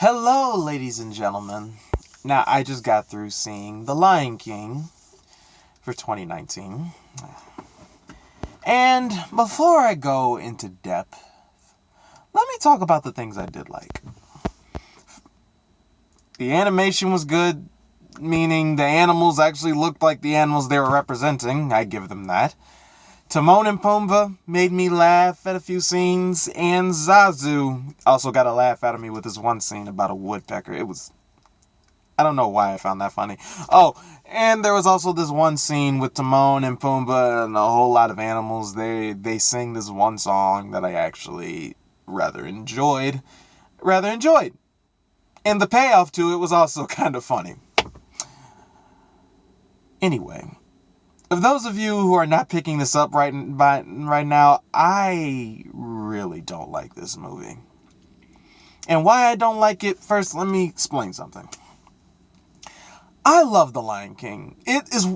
Hello, ladies and gentlemen. Now, I just got through seeing The Lion King for 2019. And before I go into depth, let me talk about the things I did like. The animation was good, meaning the animals actually looked like the animals they were representing. I give them that. Timon and Pumbaa made me laugh at a few scenes, and Zazu also got a laugh out of me with this one scene about a woodpecker. I don't know why I found that funny. Oh, and there was also this one scene with Timon and Pumbaa and a whole lot of animals. They sing this one song that I actually rather enjoyed. And the payoff to it was also kind of funny. Anyway, if those of you who are not picking this up right now, I really don't like this movie. And why I don't like it, first let me explain something. I love The Lion King. It is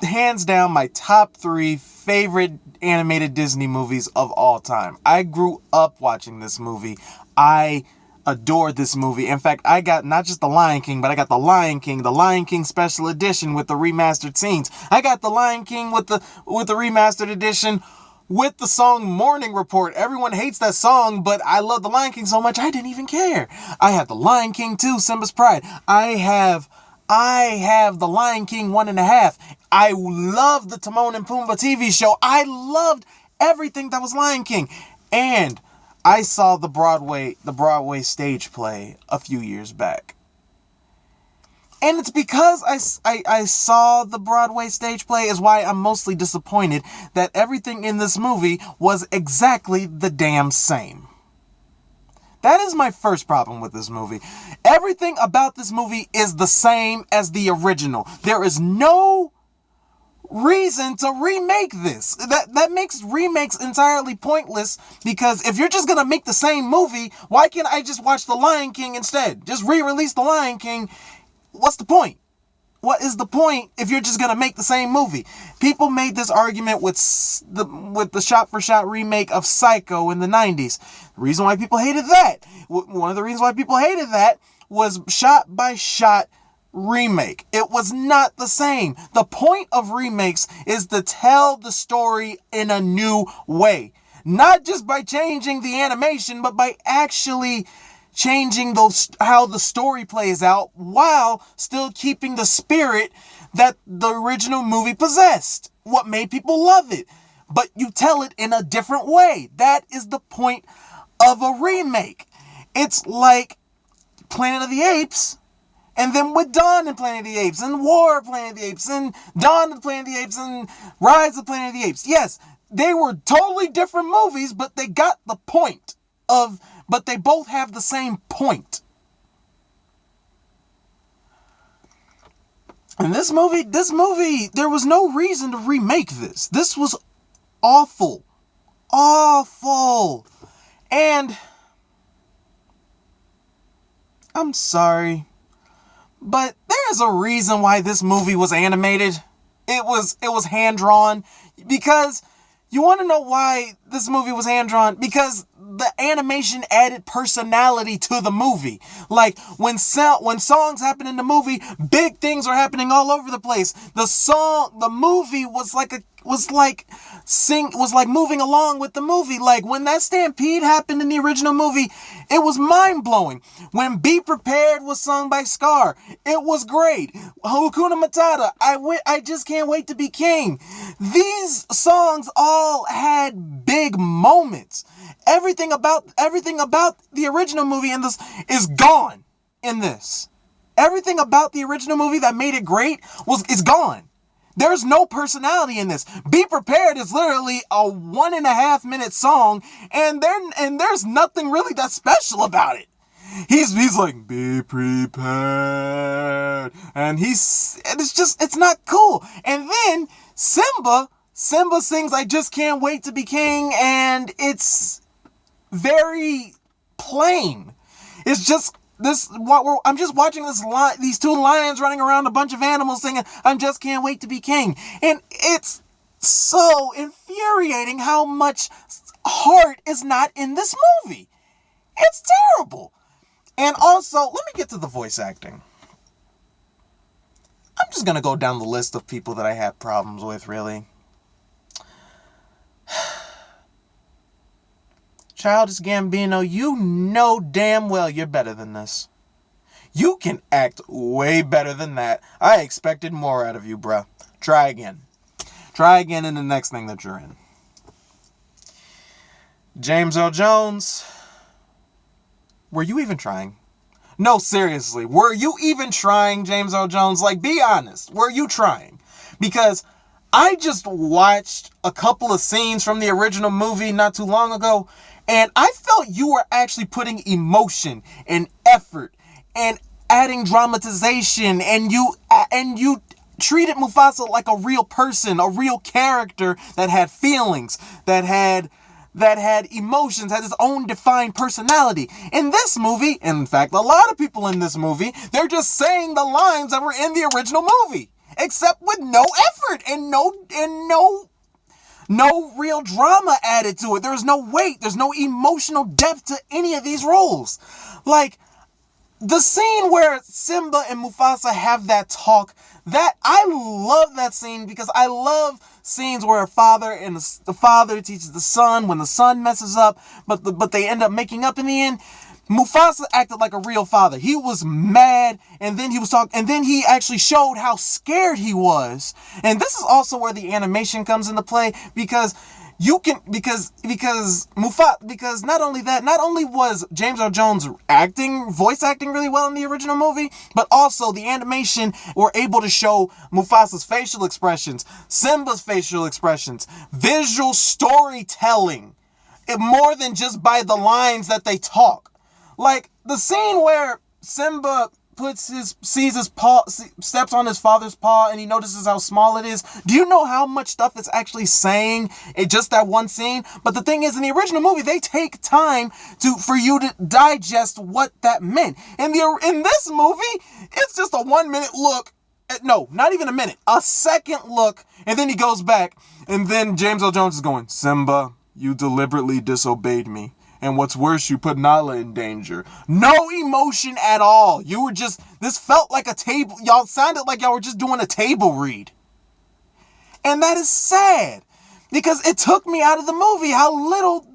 hands down my top 3 favorite animated Disney movies of all time. I grew up watching this movie. I adored this movie. In fact, I got not just The Lion King, but I got The Lion King Special Edition with the remastered scenes. I got The Lion King with the remastered edition with the song Morning Report. Everyone hates that song, but I love The Lion King so much I didn't even care. I have The Lion King 2, Simba's Pride. I have The Lion King 1.5. I love the Timon and Pumbaa TV show. I loved everything that was Lion King. And I saw the Broadway stage play a few years back. And it's because I saw the Broadway stage play is why I'm mostly disappointed that everything in this movie was exactly the damn same. That is my first problem with this movie. Everything about this movie is the same as the original. There is no reason to remake this. That makes remakes entirely pointless, because if you're just gonna make the same movie, why can't I just watch The Lion King instead? Just re-release The Lion King. What's the point? What is the point if you're just gonna make the same movie? People made this argument with the shot-for-shot remake of Psycho in the 90s. The reason why people hated that, one of the reasons why people hated that was shot-by-shot remake. It was not the same. The point of remakes is to tell the story in a new way. Not just by changing the animation, but by actually changing how the story plays out while still keeping the spirit that the original movie possessed. What made people love it. But you tell it in a different way. That is the point of a remake. It's like Planet of the Apes, and then with Dawn and Planet of the Apes, and War of Planet of the Apes, and Dawn of Planet of the Apes, and Rise of Planet of the Apes. Yes, they were totally different movies, but they got the point but they both have the same point. And this movie, there was no reason to remake this. This was awful. Awful. And I'm sorry, but there's a reason why this movie was animated. It was hand-drawn. Because you want to know why this movie was hand-drawn? Because the animation added personality to the movie. Like, when songs happen in the movie, big things are happening all over the place. The movie was like moving along with the movie. Like, when that stampede happened in the original movie, it was mind-blowing. When Be Prepared was sung by Scar, it was great. Hakuna Matata, I Just Can't Wait to Be King. These songs all had big moments. Everything about the original movie in this is gone in this. Everything about the original movie that made it great is gone. There's no personality in this. Be Prepared is literally a 1.5 minute song, and there's nothing really that special about it. He's like, be prepared, and it's not cool. And then Simba sings I Just Can't Wait to Be King, and it's very plain. It's just I'm just watching these two lions running around a bunch of animals singing I Just Can't Wait to Be King, and it's so infuriating how much heart is not in this movie. It's terrible. And also, let me get to the voice acting. I'm just going to go down the list of people that I had problems with, really. Childish Gambino, you know damn well you're better than this. You can act way better than that. I expected more out of you, bruh. Try again. Try again in the next thing that you're in. James Earl Jones, were you even trying? No, seriously, were you even trying, James Earl Jones? Like, be honest. Were you trying? Because I just watched a couple of scenes from the original movie not too long ago, and I felt you were actually putting emotion and effort and adding dramatization, and you treated Mufasa like a real person, a real character that had feelings, that had emotions, had his own defined personality. In this movie, in fact, a lot of people in this movie, they're just saying the lines that were in the original movie, except with no effort and no real drama added to it. There's no weight, there's no emotional depth to any of these roles. Like, the scene where Simba and Mufasa have that talk, that I love that scene because I love scenes where a father and the father teaches the son when the son messes up, but they end up making up in the end. Mufasa acted like a real father. He was mad, and then he was talking, and then he actually showed how scared he was. And this is also where the animation comes into play, because because not only was James Earl Jones voice acting really well in the original movie, but also the animation were able to show Mufasa's facial expressions, Simba's facial expressions, visual storytelling, more than just by the lines that they talk. Like the scene where Simba steps on his father's paw, and he notices how small it is. Do you know how much stuff it's actually saying in just that one scene? But the thing is, in the original movie, they take time for you to digest what that meant. In this movie, it's just a 1 minute look. No, not even a minute. A second look, and then he goes back, and then James Earl Jones is going, "Simba, you deliberately disobeyed me. And what's worse, you put Nala in danger." No emotion at all. This felt like a table. Y'all sounded like y'all were just doing a table read. And that is sad, because it took me out of the movie how little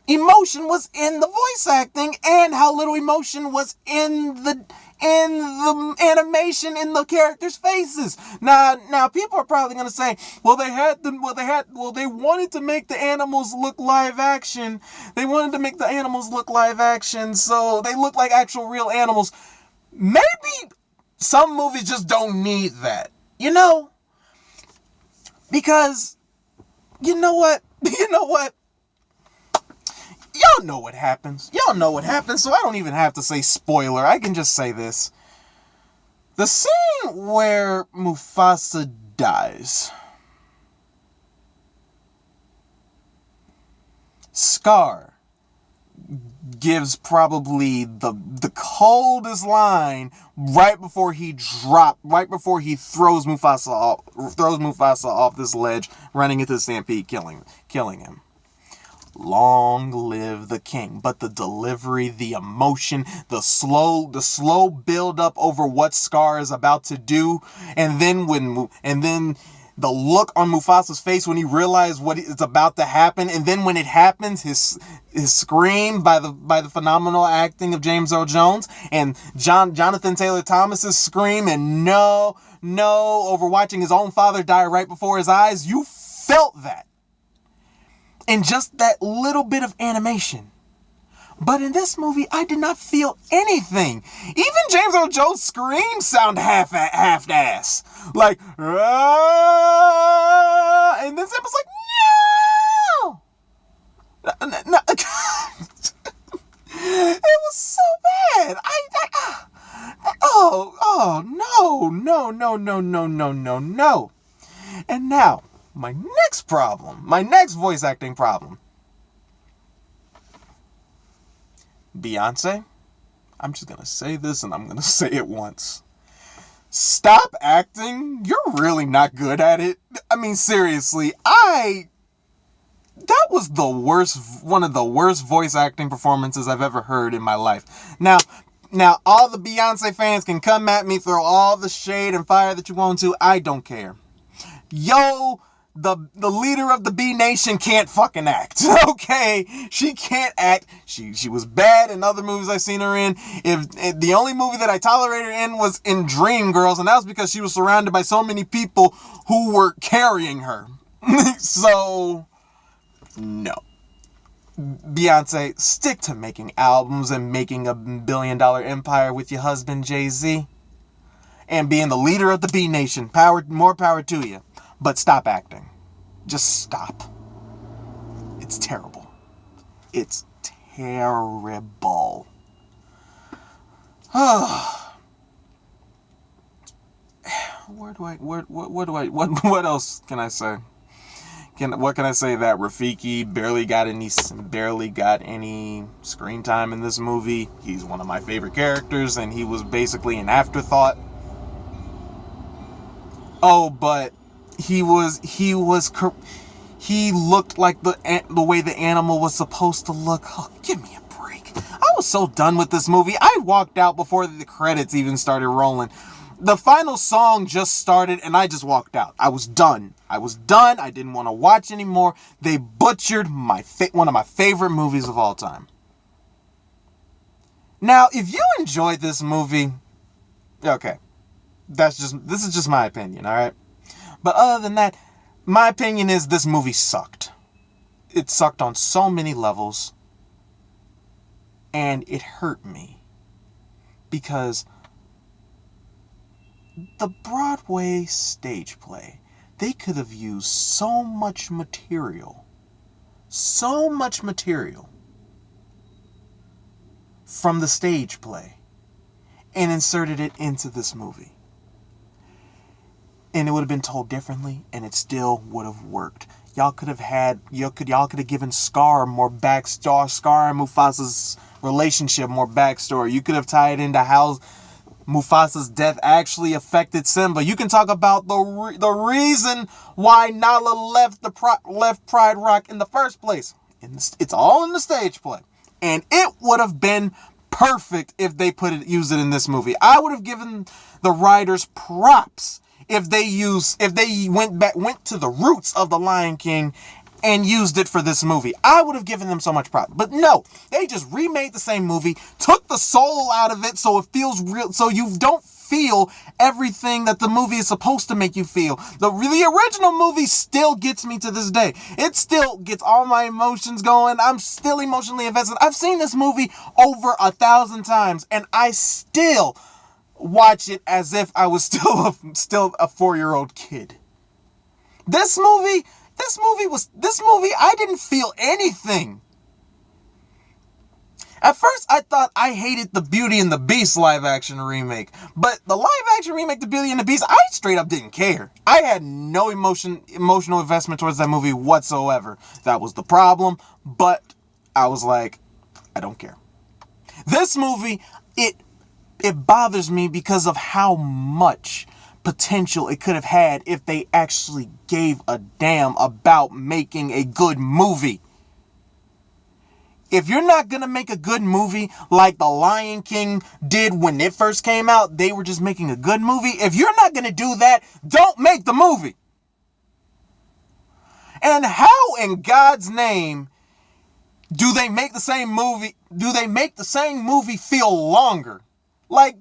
emotion was in the voice acting, and how little emotion was in the animation, in the characters' faces. Now people are probably gonna say, they wanted to make the animals look live action. They wanted to make the animals look live action, so they look like actual real animals. Maybe some movies just don't need that, because you know what? Y'all know what happens. So I don't even have to say spoiler. I can just say this. The scene where Mufasa dies. Scar gives probably the coldest line right before he throws Mufasa off this ledge, running into the stampede, killing him. Long live the king. But the delivery, the emotion, the slow build up over what Scar is about to do, and then the look on Mufasa's face when he realized what is about to happen, and then when it happens, his scream by the phenomenal acting of James Earl Jones, and Jonathan Taylor Thomas's scream, and no over watching his own father die right before his eyes. You felt that. And just that little bit of animation. But in this movie, I did not feel anything. Even James Earl Jones' screams sound half-ass. Like, "Ah!" And then Simba's like, "No!" It was so bad. No. And now, my next voice acting problem. Beyonce, I'm just gonna say this, and I'm gonna say it once. Stop acting. You're really not good at it. I mean, seriously, That was the worst, one of the worst voice acting performances I've ever heard in my life. Now, all the Beyonce fans can come at me, throw all the shade and fire that you want to. I don't care. Yo, the leader of the B Nation can't fucking act. Okay, she can't act. She was bad in other movies I've seen her in. If the only movie that I tolerated her in was in Dreamgirls, and that was because she was surrounded by so many people who were carrying her. So, no. Beyonce, stick to making albums and making a billion-dollar empire with your husband Jay-Z, and being the leader of the B Nation. More power to you. But stop acting. Just stop. It's terrible. It's terrible. What else can I say? What can I say that Rafiki barely got any screen time in this movie? He's one of my favorite characters, and he was basically an afterthought. Oh, but he looked like the way the animal was supposed to look. Oh, give me a break. I was so done with this movie. I walked out before the credits even started rolling. The final song just started and I just walked out. I was done. I didn't want to watch anymore. They butchered one of my favorite movies of all time. Now, if you enjoyed this movie, okay. This is just my opinion, all right? But other than that, my opinion is this movie sucked. It sucked on so many levels. And it hurt me. Because the Broadway stage play, they could have used so much material from the stage play and inserted it into this movie. And it would have been told differently, and it still would have worked. Y'all could have given Scar more backstory, Scar and Mufasa's relationship more backstory. You could have tied into how Mufasa's death actually affected Simba. You can talk about the reason why Nala left Pride Rock in the first place. It's all in the stage play, and it would have been perfect if they used it in this movie. I would have given the writers props if they went to the roots of The Lion King and used it for this movie. I would have given them so much props. But no, they just remade the same movie, took the soul out of it so it feels real, so you don't feel everything that the movie is supposed to make you feel. The original movie still gets me to this day. It still gets all my emotions going. I'm still emotionally invested. I've seen this movie over 1,000 times, and I still watch it as if I was still a 4-year-old kid. This movie, I didn't feel anything. At first, I thought I hated the Beauty and the Beast live-action remake. But the live-action remake, The Beauty and the Beast, I straight up didn't care. I had no emotional investment towards that movie whatsoever. That was the problem. But I was like, I don't care. This movie, it bothers me because of how much potential it could have had if they actually gave a damn about making a good movie. If you're not gonna make a good movie like The Lion King did when it first came out, they were just making a good movie. If you're not gonna do that, don't make the movie. And how in God's name do they make the same movie feel longer? Like,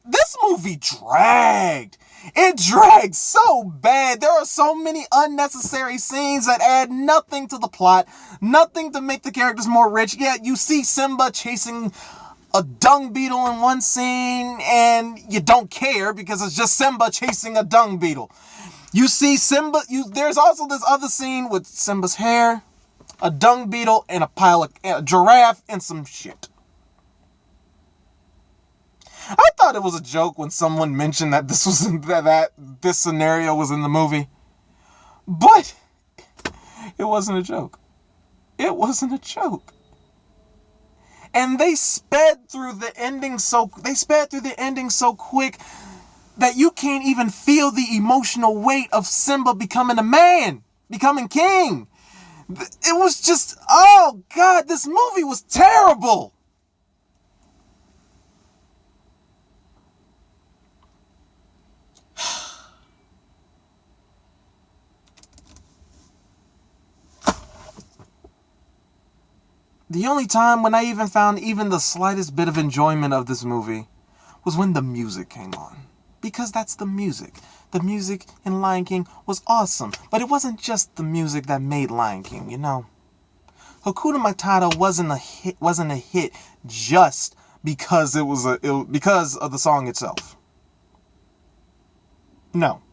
this movie dragged. It dragged so bad. There are so many unnecessary scenes that add nothing to the plot, nothing to make the characters more rich. Yeah, you see Simba chasing a dung beetle in one scene, and you don't care because it's just Simba chasing a dung beetle. You see Simba, there's also this other scene with Simba's hair, a dung beetle, and a giraffe, and some shit. I thought it was a joke when someone mentioned that this scenario was in the movie. But it wasn't a joke. It wasn't a joke. And they sped through the ending so quick that you can't even feel the emotional weight of Simba becoming a man, becoming king. It was just, oh God, this movie was terrible. The only time when I even found even the slightest bit of enjoyment of this movie was when the music came on. Because that's the music. The music in Lion King was awesome. But it wasn't just the music that made Lion King, you know. Hakuna Matata wasn't a hit just because because of the song itself. No.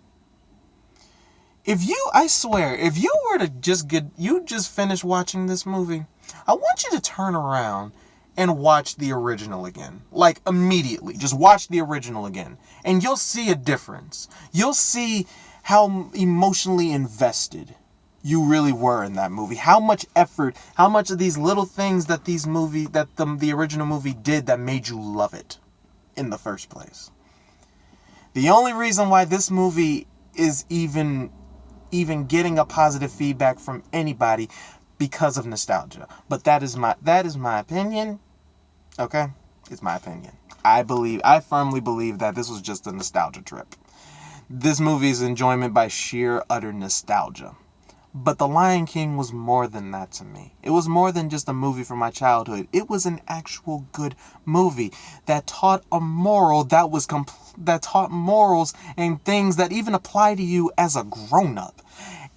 I swear, if you were to just finish watching this movie, I want you to turn around and watch the original again. Like, immediately. Just watch the original again. And you'll see a difference. You'll see how emotionally invested you really were in that movie. How much effort, how much of these little things that the original movie did that made you love it in the first place. The only reason why this movie is even getting a positive feedback from anybody because of nostalgia. But that is my opinion. Okay? It's my opinion. I firmly believe that this was just a nostalgia trip. This movie is enjoyment by sheer utter nostalgia. But The Lion King was more than that to me. It was more than just a movie from my childhood. It was an actual good movie that taught a moral that taught morals and things that even apply to you as a grown-up.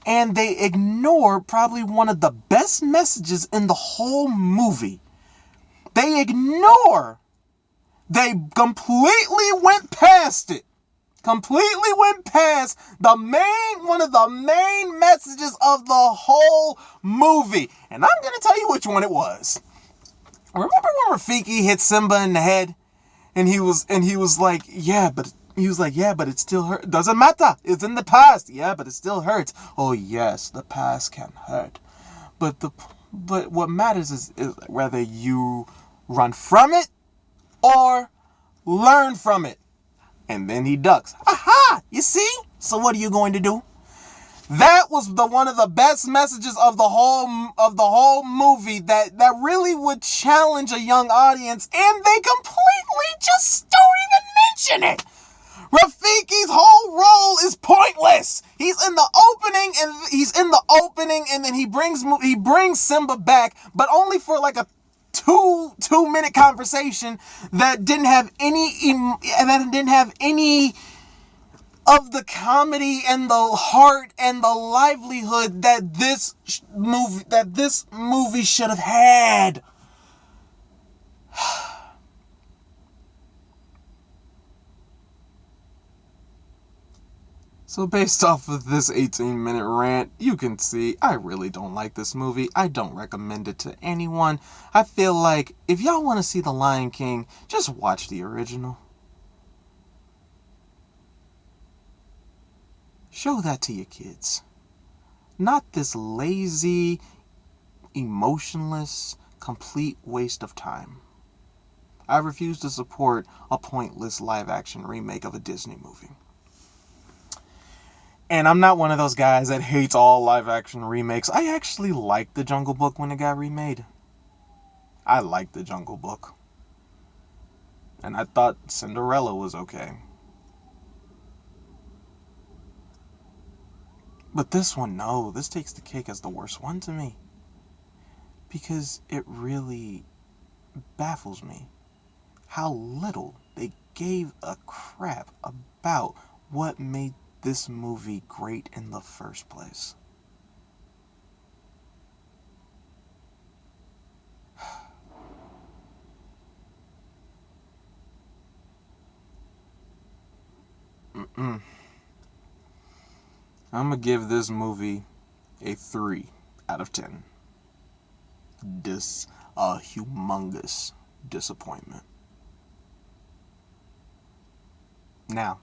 And they ignore probably one of the best messages in the whole movie. They completely went past it. Completely went past one of the main messages of the whole movie. And I'm going to tell you which one it was. Remember when Rafiki hit Simba in the head? And he was like, yeah, but it still hurts. Doesn't matter. It's in the past. Yeah, but it still hurts. Oh, yes, the past can hurt. But what matters is whether you run from it or learn from it. And then he ducks. Aha! You see? So what are you going to do? That was one of the best messages of the whole movie that really would challenge a young audience, and they completely just don't even mention it. Rafiki's whole role is pointless. He's in the opening, and then he brings Simba back, but only for like a two-minute conversation that didn't have any of the comedy and the heart and the livelihood that this movie should have had. So based off of this 18-minute rant, you can see I really don't like this movie. I don't recommend it to anyone. I feel like if y'all want to see The Lion King, just watch the original. Show that to your kids. Not this lazy, emotionless, complete waste of time. I refuse to support a pointless live-action remake of a Disney movie. And I'm not one of those guys that hates all live-action remakes. I actually liked The Jungle Book when it got remade. I liked The Jungle Book. And I thought Cinderella was okay. But this one, no. This takes the cake as the worst one to me. Because it really baffles me how little they gave a crap about what made this movie great in the first place. I'm gonna give this movie a 3 out of 10. A humongous disappointment. Now,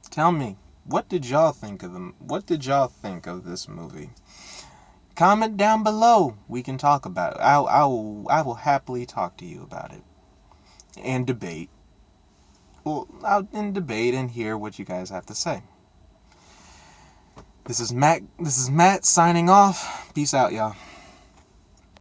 tell me, what did y'all think of them? What did y'all think of this movie? Comment down below. We can talk about it. I will happily talk to you about it and debate. Well, and debate and hear what you guys have to say. This is Matt signing off. Peace out, y'all.